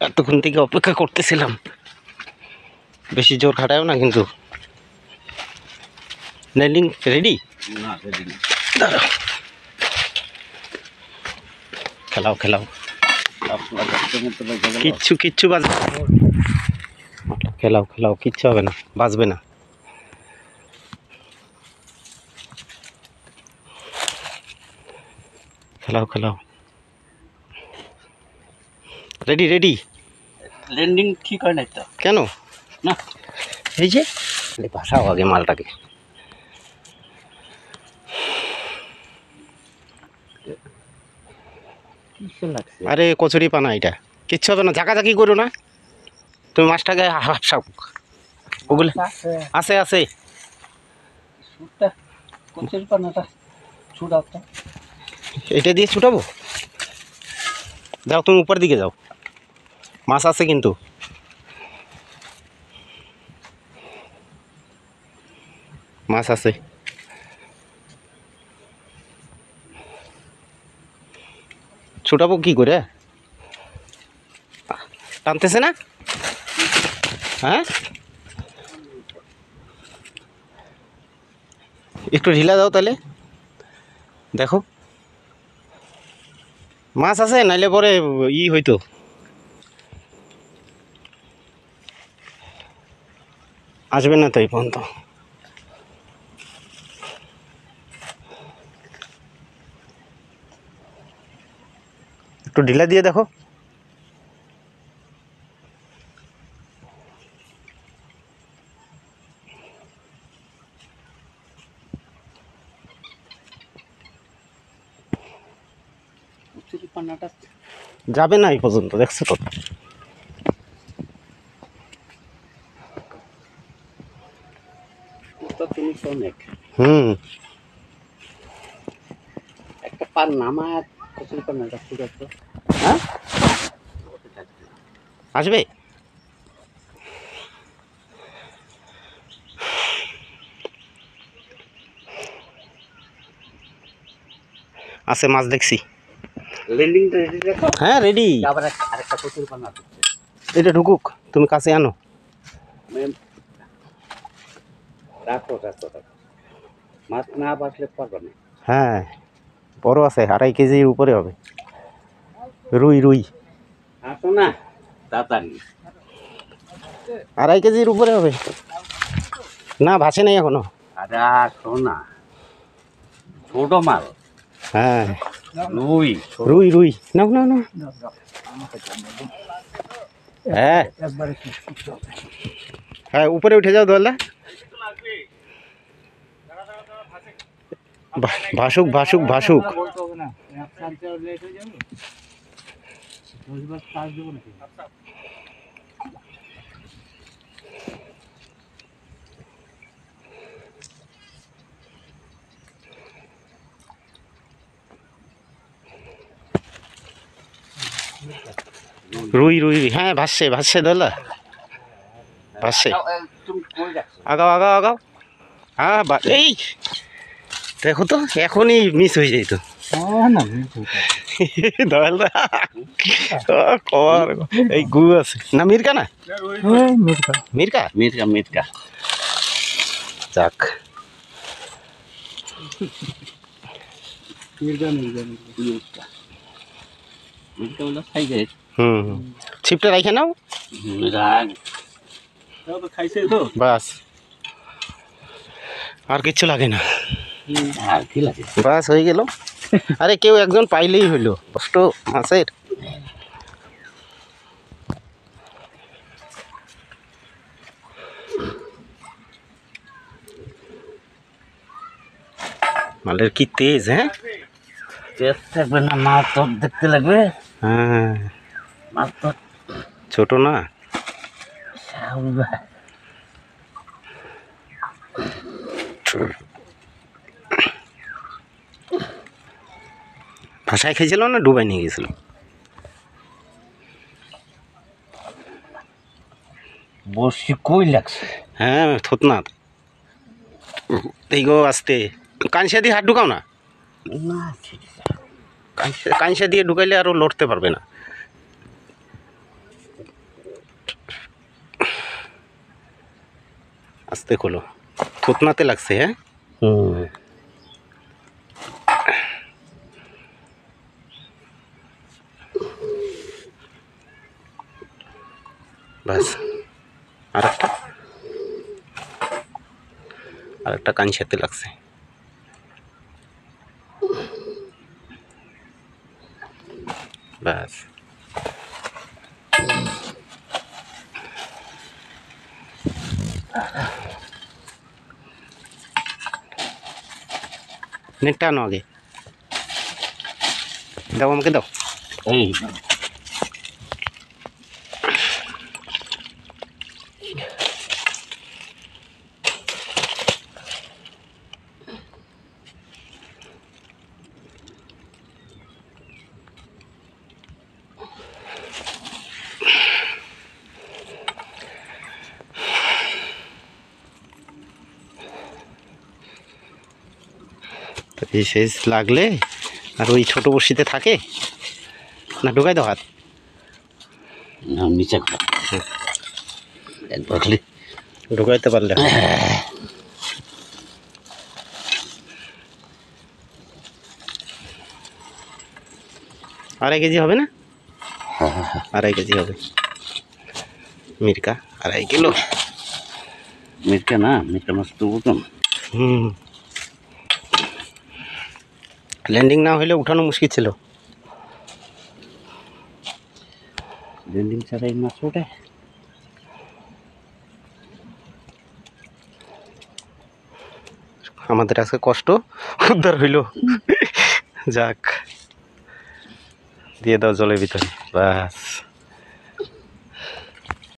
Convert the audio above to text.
এতক্ষণ থেকে অপেক্ষা করতেছিলাম, বেশি জোর খাটাও না কিন্তু। Landing ready? না রেডি না। দাঁড়াও, খেলাও খেলাও, কিচ্ছু কিচ্ছু বাজবে না। খেলাও খেলাও, কিচ্ছু হবে না, বাজবে না। খেলাও খেলাও, রেডি রেডি। ল্যান্ডিং ঠিক হয় নাই তো কেন? না, এই যে ভাসাও আগে মালটাকে। আরে কচুরি পানা, এটা কিচ্ছু হবে না, ঝাঁকাঝাঁকি করো না তুমি, মাছটাকে হাফসাও। ওগুলো আছে আছে। এটা দিয়ে ছুটাবো? যাও তুমি উপর দিকে যাও, মাছ আছে কিন্তু। মাছ আছে, ছুটাবো কি করে? টানতেছে না? হ্যাঁ, একটু ঢিলা দাও তাহলে, দেখো মাছ আছে, নাইলে পরে হইতো। আসবে না তো এই পর্যন্ত। একটু ঢিলা দিয়ে দেখো। যাবে না এই পর্যন্ত, দেখছো তো। হুম, একটা পার নামায় কচুরি পানাটা ফুটাতো। হ্যাঁ আসবে। আছে মাছ দেখছি। ল্যান্ডিংটা রেডি রাখো। হ্যাঁ রেডি। আবার আরেকটা কচুরি পানা দিচ্ছে। এটা ঢুকুক, তুমি কাছে আনো। রাখো রাখো রাখো, মাছ না বাঁচলে পারবে না। হ্যাঁ বড় আছে, 2.5 কেজির উপরে হবে। রুই রুই আসো না তাড়াতাড়ি। 2.5 কেজির উপরে হবে না, ভাসে নাই এখনো। আরে আসো না, ছোট মাল। হ্যাঁ রুই রুই রুই, নাও নাও নাও। হ্যাঁ হ্যাঁ, উপরে উঠে যাও দোলদা। ভাসুক ভাসুক ভাসুক। রুই রুই, হ্যাঁ ভাসছে ভাসছে দোলদা, ভাসছে। আগাও আগাও আগাও। হ্যাঁ এই দেখো তো, এখনই মিস হয়ে যেত। দোলদা কর, এই গু আছে না, মির্কা না, মির্কা মির্কা মির্কা। যাক, মির্কা মির্কা মির্কা মির্কা হলো সাইজের। হুম, ছিপটা রাখে নাও। রাগ খাইছে তো বাস, আর কিচ্ছু লাগে না। আর কি লাগে? বাস হয়ে গেল। আরে কেউ একজন পাইলেই হইলো, কষ্ট মাছের। মালের কি তেজ! হ্যাঁ তেজ থাকবে না, মাছ তো দেখতে লাগবে। হ্যাঁ, মাছ তো ছোট না। ভাষায় খেয়েছিল না ডুবাই নিয়ে গেছিল? বসি কই লাগছে। হ্যাঁ থতনা, এই গো আসতে। কাঁচা দিয়ে হাত ঢুকাও না, না কাঁচা দিয়ে ঢুকাইলে আরও লড়তে পারবে না। আস্তে খোলো, থুতনাতে লাগছে। হ্যাঁ, বাস। আরেকটা কাঞ্চাতে লাগছে। বাস, নেটটা আনো আগে, দাও আমাকে দাও। এই এই শেষ লাগলে আর ওই ছোট বড়শিতে থাকে না, ঢুকাই দাও হাত। নিচে একবার খালি ঢুকাইতে পারলে হয়। আড়াই কেজি হবে না? 2.5 কেজি হবে। মিরকা 2.5 কিলো। মিরকা না, মিরকা মাছ তো বুঝলাম। ল্যান্ডিং না হলে উঠানো মুশকিল ছিল। ল্যান্ডিং ছাড়াই মাছ ওঠে। আমাদের আজকে কষ্ট উদ্ধার হইল। যাক, দিয়ে দাও জলের ভিতরে, বাস।